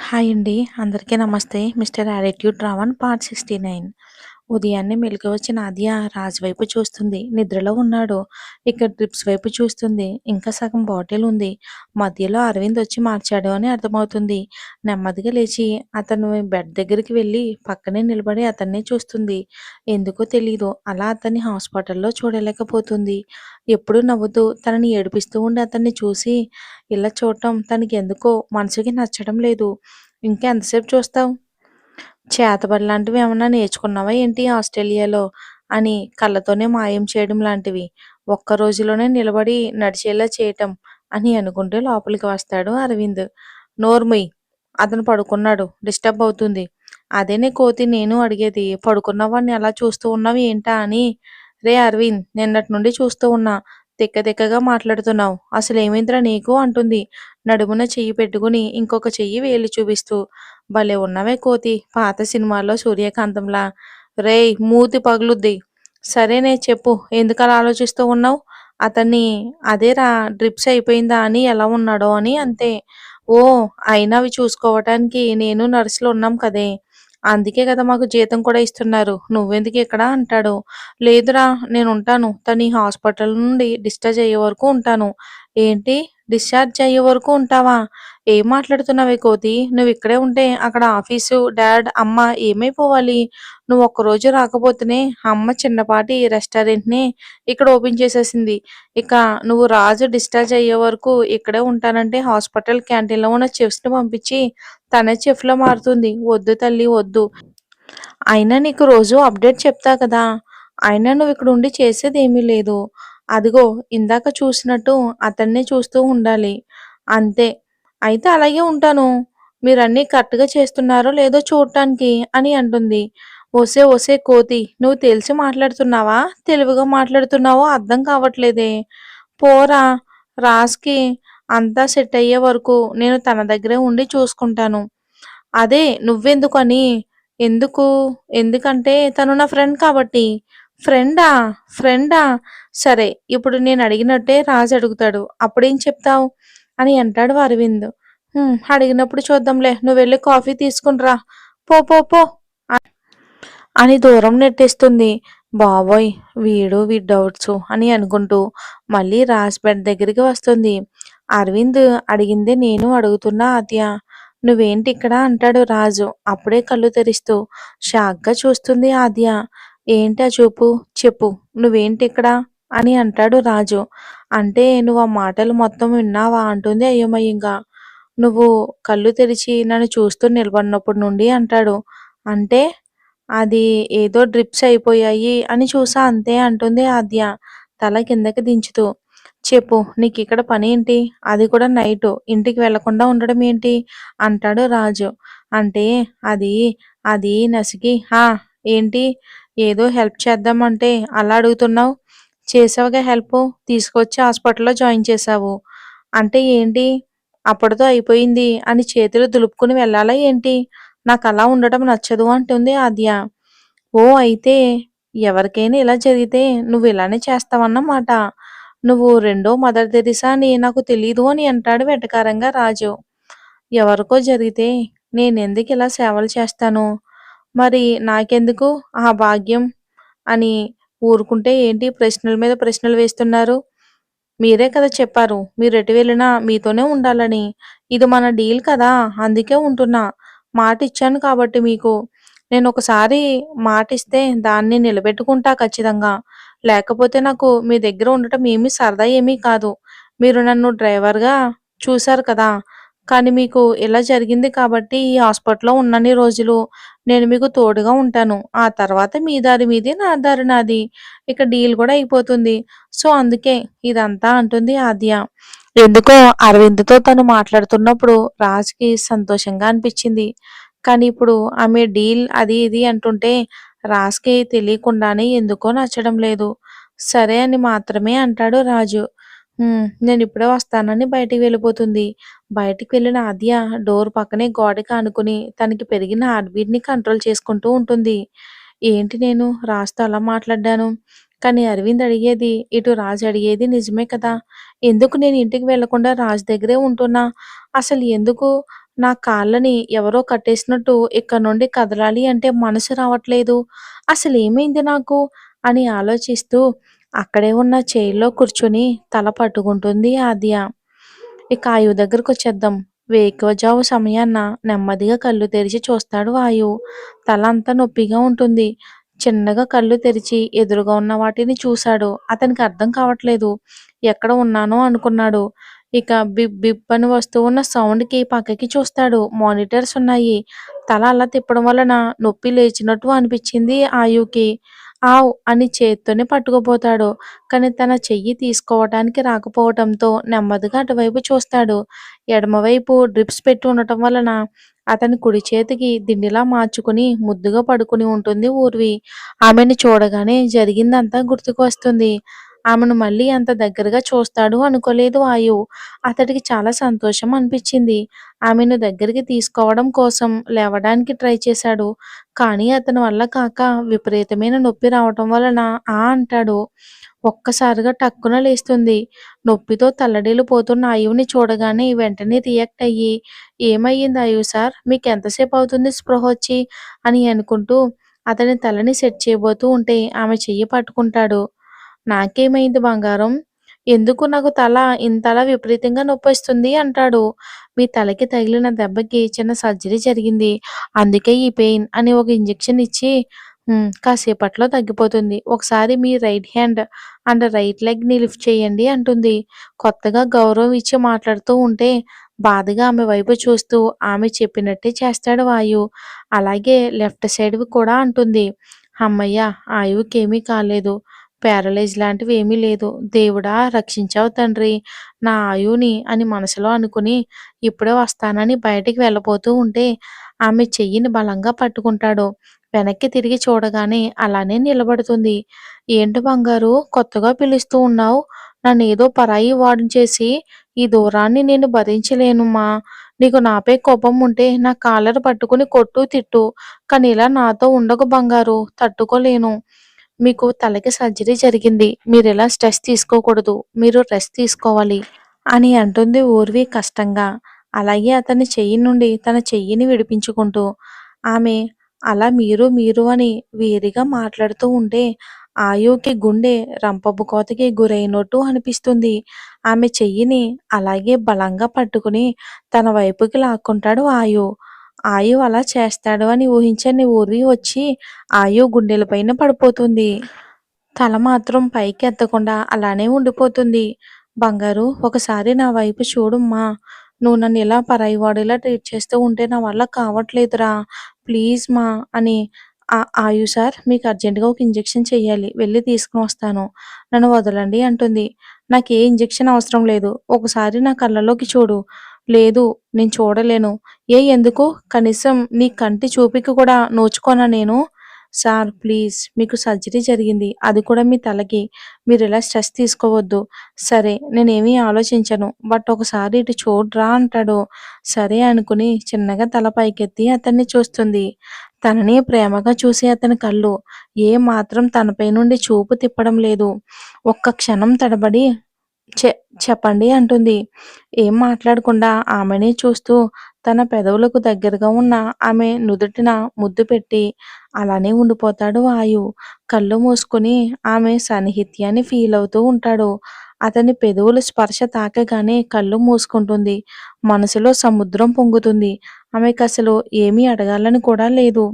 Hi అండి. అందరికీ నమస్తే. Mister attitude Ravan part 69. ఉదయాన్నే మెలుకువ వచ్చిన ఆద్య రాజు వైపు చూస్తుంది. నిద్రలో ఉన్నాడు. ఇక డ్రిప్స్ వైపు చూస్తుంది. ఇంకా సగం బాటిల్ ఉంది. మధ్యలో అరవింద్ వచ్చి మార్చాడు అని అర్థమవుతుంది. నెమ్మదిగా లేచి అతను బెడ్ దగ్గరికి వెళ్ళి పక్కనే నిలబడి అతన్నే చూస్తుంది. ఎందుకో తెలీదు అలా అతన్ని హాస్పిటల్‌లో చూడలేకపోతుంది. ఎప్పుడూ నవ్వుతూ తనని ఏడిపిస్తూ ఉండే అతన్ని చూసి ఇలా చూడటం తనకెందుకో మనసుకి నచ్చడం లేదు. ఇంకా ఎంతసేపు చూస్తావు? చేతబడి లాంటివి ఏమన్నా నేర్చుకున్నావా ఏంటి ఆస్ట్రేలియాలో? అని కళ్ళతోనే మాయం చేయడం లాంటివి. ఒక్క రోజులోనే నిలబడి నడిచేలా చేయటం అని అనుకుంటూ లోపలికి వస్తాడు అరవింద్. నోరు ముయ్. అతను పడుకున్నాడు. డిస్టర్బ్ అవుతుంది. అదేనే కోతి నేను అడిగేది. పడుకున్న వాడిని అలా చూస్తూ ఉన్నావు ఏంటా అని. రే అరవింద్ నిన్నటి నుండి చూస్తూ ఉన్నా. తిక్క తిక్కగా మాట్లాడుతున్నావు. అసలేమైందిరా నీకు అంటుంది. నడుమున చెయ్యి పెట్టుకుని ఇంకొక చెయ్యి వేలు చూపిస్తూ. భలే ఉన్నవే కోతి పాత సినిమాల్లో సూర్యకాంతంలా. రేయ్ మూతి పగులుద్ది. సరేనే చెప్పు ఎందుకలా ఆలోచిస్తూ ఉన్నావు? అతన్ని అదేరా డ్రిప్స్ అయిపోయిందా అని ఎలా ఉన్నాడో అని అంతే. ఓ అయినా అవి చూసుకోవటానికి నేను నర్సులు ఉన్నాం కదే. అందుకే కదా మాకు జీతం కూడా ఇస్తున్నారు. నువ్వెందుకు ఇక్కడ అంటాడు. లేదురా నేనుంటాను. తను ఈ హాస్పిటల్ నుండి డిశ్చార్జ్ అయ్యే వరకు ఉంటాను. ఏంటి డిశ్చార్జ్ అయ్యే వరకు ఉంటావా? ఏం మాట్లాడుతున్నావే కోతి? నువ్విక్కడే ఉంటే అక్కడ ఆఫీసు, డాడ్, అమ్మ ఏమైపోవాలి? నువ్వు ఒక్కరోజు రాకపోతేనే అమ్మ చిన్నపాటి రెస్టారెంట్‌ని ఇక్కడ ఓపెన్ చేసేసింది. ఇక నువ్వు రాజు డిశ్చార్జ్ అయ్యే వరకు ఇక్కడే ఉంటానంటే హాస్పిటల్ క్యాంటీన్‌లో ఉన్న చెఫ్స్‌ని పంపించి తనే చెఫ్‌లా మారుతుంది. వద్దు తల్లి వద్దు. అయినా నీకు రోజు అప్డేట్ చెప్తా కదా! అయినా నువ్విక్కడ ఉండి చేసేదేమీ లేదు. అదిగో ఇందాక చూసినట్టు అతన్నే చూస్తూ ఉండాలి. అంతే. అయితే అలాగే ఉంటాను. మీరన్నీ కరెక్ట్‌గా చేస్తున్నారో లేదో చూడటానికి అని అంటుంది. ఒసే ఒసే కోతి! నువ్వు తెలిసి మాట్లాడుతున్నావా? తెలివిగా మాట్లాడుతున్నావో అర్థం కావట్లేదే. పోరా! రాజ్‌కి అంతా సెట్ అయ్యే వరకు నేను తన దగ్గరే ఉండి చూసుకుంటాను. అదే నువ్వెందుకని? ఎందుకు? ఎందుకంటే తను నా ఫ్రెండ్ కాబట్టి. ఫ్రెండా? ఫ్రెండా? సరే ఇప్పుడు నేనడిగినట్టే రాజు అడుగుతాడు. అప్పుడేం చెప్తావు? అని అంటాడు అరవింద్. అడిగినప్పుడు చూద్దాంలే. నువ్వెళ్ళి కాఫీ తీసుకొని రా. పో పో పో అని దూరం నెట్టేస్తుంది. బాబోయ్! వీడి డౌట్సు అని అనుకుంటూ మళ్ళీ రాజ్ బెడ్ దగ్గరికి వస్తుంది. అరవింద్ అడిగిందే నేను అడుగుతున్నా ఆద్య. నువ్వేంటిక్కడ అంటాడు రాజు. అప్పుడే కళ్ళు తెరుస్తూ షాక్‌గా చూస్తుంది ఆద్య. ఏంటా చూపు? చెప్పు. నువ్వేంటిక్కడ? అని అంటాడు రాజు. అంటే నువ్వు ఆ మాటలు మొత్తం విన్నావా? అంటుంది అయోమయంగా. నువ్వు కళ్ళు తెరిచి నన్ను చూస్తూ నిలబడినప్పటి నుండి అంటాడు. అంటే? అది ఏదో డ్రిప్స్ అయిపోయాయి అని చూసా అంతే అంటుంది ఆద్య తల కిందకి దించుతూ. చెప్పు నీకిక్కడ పనేంటి? అది కూడా నైటు. ఇంటికి వెళ్ళకుండా ఉండడం ఏంటి? అంటాడు రాజు. అంటే అది అది నసికి ఏంటి? ఏదో హెల్ప్ చేద్దామంటే అలా అడుగుతున్నావు? చేసావుగా హెల్పు. తీసుకొచ్చి హాస్పిటల్‌లో జాయిన్ చేశావు. అంటే ఏంటి? అప్పటితో అయిపోయింది అని చేతులు దులుపుకొని వెళ్ళాలా ఏంటి? నాకలా ఉండటం నచ్చదు అంటుంది ఆద్య. ఓహ్! అయితే ఎవరికైనా ఇలా జరిగితే నువ్విలానే చేస్తావన్నమాట. నువ్వు రెండో మదర్ తెరిసా అని నాకు తెలీదు అని అంటాడు వెటకారంగా రాజు. ఎవరికో జరిగితే నేనెందుకిలా సేవలు చేస్తాను? మరి నాకెందుకు ఆ భాగ్యం అని ఊరుకుంటే ఏంటి ప్రశ్నల మీద ప్రశ్నలు వేస్తున్నారు? మీరే కదా చెప్పారు. మీరెటు వెళ్ళినా మీతోనే ఉండాలని. ఇది మన డీల్ కదా! అందుకే ఉంటున్నా. మాటిచ్చాను కాబట్టి మీకు. నేనొకసారి మాటిస్తే దాన్ని నిలబెట్టుకుంటా ఖచ్చితంగా. లేకపోతే నాకు మీ దగ్గర ఉండటం ఏమీ సరదా ఏమీ కాదు. మీరు నన్ను డ్రైవర్‌గా చూసారు కదా! కానీ మీకు ఇలా జరిగింది కాబట్టి ఈ హాస్పిటల్‌లో ఉన్నన్ని రోజులు నేను మీకు తోడుగా ఉంటాను. ఆ తర్వాత మీ దారి మీది, నా దారి నాది. ఇక డీల్ కూడా అయిపోతుంది. సో, అందుకే ఇదంతా అంటుంది ఆద్య. ఎందుకో అరవింద్‌తో తను మాట్లాడుతున్నప్పుడు రాజ్‌కి సంతోషంగా అనిపిచ్చింది. కానీ ఇప్పుడు ఆమె డీల్ అది ఇది అంటుంటే రాజ్‌కి తెలియకుండానే ఎందుకో నచ్చడం లేదు. సరే అని మాత్రమే అంటాడు రాజు. నేనిప్పుడే వస్తానని బయటికి వెళ్ళిపోతుంది. బయటికి వెళ్ళిన ఆద్య డోర్ పక్కనే గోడకి ఆనుకుని తనకి పెరిగిన హార్ట్ బీట్‌ని కంట్రోల్ చేసుకుంటూ ఉంటుంది. ఏంటి నేను రాజ్‌తో అలా మాట్లాడ్డాను? కానీ అరవింద్ అడిగేది, ఇటు రాజు అడిగేది నిజమే కదా! ఎందుకు నేను ఇంటికి వెళ్ళకుండా రాజు దగ్గరే ఉంటున్నా? అసలు ఎందుకు నా కాళ్ళని ఎవరో కట్టేసినట్టు ఇక్కడి నుండి కదలాలి అంటే మనసు రావట్లేదు. అసలేమైంది నాకు? అని ఆలోచిస్తూ అక్కడే ఉన్న చైర్‌లో కూర్చొని తల పట్టుకుంటుంది ఆద్య. ఇక ఆయువు దగ్గరకొచ్చేద్దాం. వేకువజాము సమయాన నెమ్మదిగా కళ్ళు తెరిచి చూస్తాడు వాయువు. తల అంతా నొప్పిగా ఉంటుంది. చిన్నగా కళ్ళు తెరిచి ఎదురుగా ఉన్న వాటిని చూశాడు. అతనికి అర్థం కావట్లేదు. ఎక్కడ ఉన్నానో అనుకున్నాడు. ఇక బిప్ బిప్ అని వస్తూ ఉన్న సౌండ్‌కి పక్కకి చూస్తాడు. మానిటర్స్ ఉన్నాయి. తల అలా తిప్పడం వలన నొప్పి లేచినట్టు అనిపించింది ఆయువుకి. ఆవ్! అని చేత్తోనే పట్టుకుపోతాడు. కానీ తన చెయ్యి తీసుకోవటానికి రాకపోవటంతో నెమ్మదిగా అటువైపు చూస్తాడు. ఎడమవైపు డ్రిప్స్ పెట్టి ఉండటం వలన అతని కుడి చేతికి దిండులా మార్చుకుని ముద్దుగా పడుకుని ఉంటుంది ఊర్వి. ఆమెను చూడగానే జరిగిందంతా గుర్తుకు వస్తుంది. ఆమెను మళ్ళీ అంత దగ్గరగా చూస్తాడు అనుకోలేదు ఆయువు. అతడికి చాలా సంతోషం అనిపించింది. ఆమెను దగ్గరికి తీసుకోవడం కోసం లేవడానికి ట్రై చేశాడు. కానీ అతని వల్ల కాక విపరీతమైన నొప్పి రావటం వలన అంటాడు. ఒక్కసారిగా టక్కున లేస్తుంది. నొప్పితో తల్లడిల్లిపోతున్న ఆయువుని చూడగానే వెంటనే రియాక్ట్ అయ్యి, "ఏమయ్యింది ఆయువు సార్? మీకెంతసేపు అవుతుంది స్పృహొచ్చి?" అని అనుకుంటూ అతని తలని సెట్ చేయబోతూ ఉంటే ఆమె చెయ్యి పట్టుకుంటాడు. "నాకేమైంది బంగారం? ఎందుకు నాకు తల ఇంతలా విపరీతంగా నొప్పొస్తుంది?" అంటాడు. "మీ తలకి తగిలిన దెబ్బకి చిన్న సర్జరీ జరిగింది. అందుకే ఈ పెయిన్" అని ఒక ఇంజెక్షన్ ఇచ్చి, కాసేపట్లో తగ్గిపోతుంది. ఒకసారి మీ రైట్ హ్యాండ్ అండ్ రైట్ లెగ్‌ని లిఫ్ట్ చేయండి" అంటుంది. కొత్తగా గౌరవం ఇచ్చి మాట్లాడుతూ ఉంటే బాధగా ఆమె వైపు చూస్తూ ఆమె చెప్పినట్టే చేస్తాడు వాయు. అలాగే లెఫ్ట్ సైడ్‌వి కూడా అంటుంది. హమ్మయ్య! ఆయువుకేమీ కాలేదు. ప్యారలైజ్ లాంటివి ఏమీ లేదు. దేవుడా రక్షించావు తండ్రి నా ఆయువుని అని మనసులో అనుకుని ఇప్పుడే వస్తానని బయటికి వెళ్ళబోతూ ఉంటే ఆమె చెయ్యిని బలంగా పట్టుకుంటాడు. వెనక్కి తిరిగి చూడగానే అలానే నిలబడుతుంది. ఏంటి బంగారు కొత్తగా పిలుస్తూ ఉన్నావు? నన్నేదో పరాయి వాడిని చేసి ఈ దూరాన్ని నేను భరించలేనుమ్మా. నీకు నాపై కోపం ఉంటే నా కాలర్ పట్టుకుని కొట్టు, తిట్టు. కానీ ఇలా నాతో ఉండకు బంగారు. తట్టుకోలేను. మీకు తలకి సర్జరీ జరిగింది. మీరిలా స్ట్రెస్ తీసుకోకూడదు. మీరు రెస్ట్ తీసుకోవాలి అని అంటుంది ఊర్వి కష్టంగా. అలాగే అతని చెయ్యి నుండి తన చెయ్యిని విడిపించుకుంటూ. ఆమె అలా మీరు మీరు అని వేరుగా మాట్లాడుతూ ఉంటే ఆయువుకి గుండె రంపపు కోతకి గురైనట్టు అనిపిస్తుంది. ఆమె చెయ్యిని అలాగే బలంగా పట్టుకుని తన వైపుకి లాక్కుంటాడు ఆయువు. ఆయువు అలా చేస్తాడు అని ఊహించని ఊర్వి వచ్చి ఆయువు గుండెలపైన పడిపోతుంది. తల మాత్రం పైకి ఎత్తకుండా అలానే ఉండిపోతుంది. "బంగారు ఒకసారి నా వైపు చూడమ్మా. నువ్వు నన్ను ఇలా పరాయివాడిలా ట్రీట్ చేస్తూ ఉంటే నా వల్ల కావట్లేదురా. ప్లీజ్ మా" అని "ఆయు సార్ మీకు అర్జెంట్‌గా ఒక ఇంజెక్షన్ చెయ్యాలి. వెళ్లి తీసుకొని వస్తాను. నన్ను వదలండి" అంటుంది. "నాకు ఏ ఇంజెక్షన్ అవసరం లేదు. ఒకసారి నా కళ్ళలోకి చూడు." "లేదు నేను చూడలేను." ఎందుకు? కనీసం నీ కంటి చూపుకి కూడా నోచుకోనా నేను?" "సార్ ప్లీజ్ మీకు సర్జరీ జరిగింది. అది కూడా మీ తలకి. మీరిలా స్ట్రెస్ తీసుకోవద్దు." "సరే నేనేమీ ఆలోచించను. బట్ ఒకసారి ఇటు చూడరా" అంటాడు. సరే అనుకుని చిన్నగా తల పైకెత్తి అతన్ని చూస్తుంది. తనని ప్రేమగా చూసే అతని కళ్ళు ఏ మాత్రం తనపై నుండి చూపు తిప్పడం లేదు. ఒక్క క్షణం తడబడి చె చెప్పండి అంటుంది. ఏం మాట్లాడకుండా ఆమెనే చూస్తూ తన పెదవులకు దగ్గరగా ఉన్న ఆమె నుదుటిన ముద్దు పెట్టి అలానే ఉండిపోతాడు వాయువు. కళ్ళు మూసుకొని ఆమె సాన్నిహిత్యాన్ని ఫీల్ అవుతూ ఉంటాడు. అతని పెదవుల స్పర్శ తాకగానే కళ్ళు మూసుకుంటుంది. మనసులో సముద్రం పొంగుతుంది. ఆమెకసలు ఏమీ అడగాలని కూడా లేదు.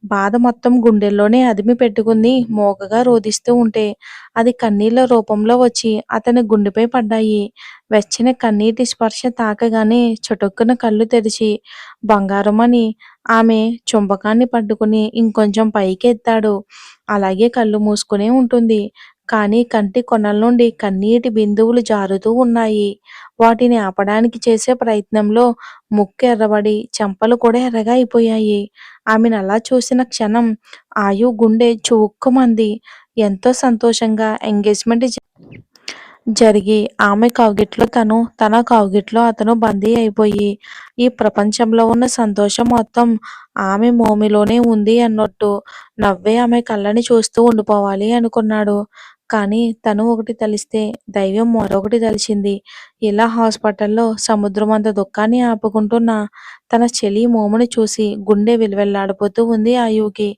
బాధ మొత్తం గుండెల్లోనే అదిమి పెట్టుకుంది మోగగా రోదిస్తూ ఉంటే అది కన్నీళ్ల రూపంలో వచ్చి అతని గుండెపై పడ్డాయి. వెచ్చని కన్నీటి స్పర్శ తాకగానే చటుక్కున కళ్ళు తెరిచి బంగారం అని ఆమె చుంబకాన్ని పట్టుకుని ఇంకొంచెం పైకెత్తాడు. అలాగే కళ్ళు మూసుకునే ఉంటుంది. కానీ కంటి కొనల నుండి కన్నీటి బిందువులు జారుతూ ఉన్నాయి. వాటిని ఆపడానికి చేసే ప్రయత్నంలో ముక్కు ఎర్రబడి చెంపలు కూడా ఎర్రగా అయిపోయాయి. ఆమెనలా చూసిన క్షణం ఆయువు గుండె చువుక్కుమంది. ఎంతో సంతోషంగా ఎంగేజ్‌మెంట్ జరిగి ఆమె కౌగిట్లో తను, తన కౌగిట్లో అతను బందీ అయిపోయి, ఈ ప్రపంచంలో ఉన్న సంతోషం మొత్తం ఆమె మోములోనే ఉంది అన్నట్టు నవ్వే ఆమె కళ్ళని చూస్తూ ఉండిపోవాలి అనుకున్నాడు. కానీ తను ఒకటి తలిస్తే దైవం మరొకటి తలిచింది. ఇలా హాస్పిటల్‌లో సముద్రమంత దుఃఖాన్ని ఆపుకుంటున్న తన చెలి మోముని చూసి గుండె విలవిల్లాడిపోతూ ఉంది ఆయువుకి.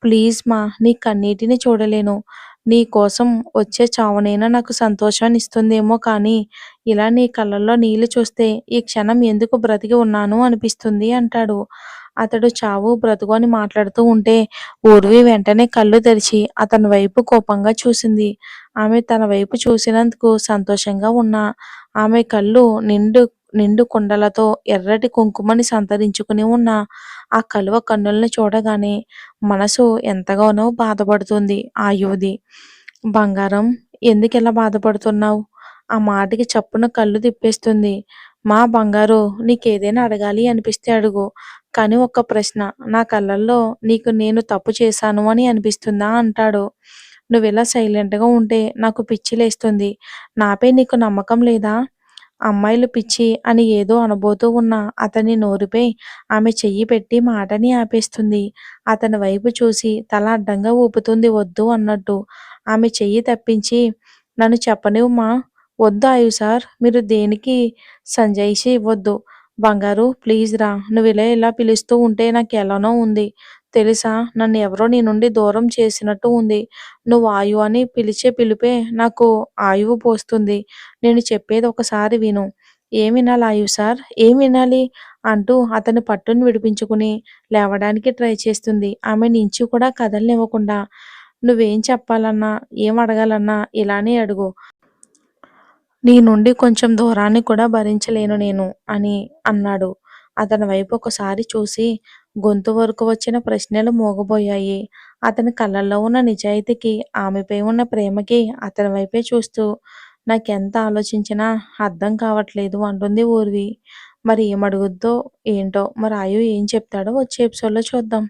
ప్లీజ్ మా! నీ కన్నీటిని చూడలేను. నీ కోసం వచ్చే చావునైనా నాకు సంతోషాన్నిస్తుందేమో కానీ, ఇలా నీ కళ్ళల్లో నీళ్లు చూస్తే ఈ క్షణం ఎందుకు బ్రతికి ఉన్నాను అనిపిస్తుంది అంటాడు. అతడు చావు, బ్రతుకు అని మాట్లాడుతూ ఉంటే ఊర్వి వెంటనే కళ్ళు తెరిచి అతని వైపు కోపంగా చూసింది. ఆమె తన వైపు చూసినందుకు సంతోషంగా ఉన్నా, ఆమె కళ్ళు నిండు నిండు కుండలతో ఎర్రటి కుంకుమని సంతరించుకుని ఉన్న ఆ కలువ కన్నుల్ని చూడగానే మనసు ఎంతగానో బాధపడుతుంది ఆయువుది. బంగారం, ఎందుకిలా బాధపడుతున్నావు? ఆ మాటకి చప్పున కళ్ళు తిప్పేస్తుంది. మా బంగారు, నీకేదైనా అడగాలి అనిపిస్తే అడుగు. కానీ ఒక్క ప్రశ్న, నా కళ్ళల్లో నీకు నేను తప్పు చేశాను అని అనిపిస్తుందా అంటాడు. నువ్విలా సైలెంట్‌గా ఉంటే నాకు పిచ్చి లేస్తుంది. నాపై నీకు నమ్మకం లేదా? అమ్మాయిలు పిచ్చి అని ఏదో అనబోతూ ఉన్న అతని నోరుపై ఆమె చెయ్యి పెట్టి మాటని ఆపేస్తుంది. అతని వైపు చూసి తల అడ్డంగా ఊపుతుంది వద్దు అన్నట్టు. ఆమె చెయ్యి తప్పించి నన్ను చెప్పనివ్వుమా. వద్దు ఆయువు సార్, మీరు దేనికి సంజాయిషీ ఇవ్వొద్దు. బంగారు, ప్లీజ్ రా. నువ్విలా ఇలా పిలుస్తూ ఉంటే నాకెలానో ఉంది. తెలుసా, నన్ను ఎవరో నీ నుండి దూరం చేసినట్టు ఉంది. నువ్వు ఆయువు అని పిలిచే పిలుపే నాకు ఆయువు పోస్తుంది. నేను చెప్పేది ఒకసారి విను. ఏం వినాలి ఆయువు సార్? ఏం వినాలి? అంటూ అతని పట్టుని విడిపించుకుని లేవడానికి ట్రై చేస్తుంది. ఆమెని ఇంచు కూడా కదలనివ్వకుండా. నువ్వేం చెప్పాలన్నా, ఏం అడగాలన్నా ఇలానే అడుగు. నీ నుండి కొంచెం దూరాన్ని కూడా భరించలేను నేను అని అన్నాడు. అతని వైపు ఒకసారి చూసి గొంతు వరకు వచ్చిన ప్రశ్నలు మూగబోయాయి. అతని కళ్ళల్లో ఉన్న నిజాయితీకి, ఆమెపై ఉన్న ప్రేమకి అతని వైపే చూస్తూ నాకెంత ఆలోచించినా అర్థం కావట్లేదు అంటుంది ఊర్వి. మరి ఏమడుగుద్దో ఏంటో, మరి ఆయు ఏం చెప్తాడో వచ్చే ఎపిసోడ్‌లో చూద్దాం.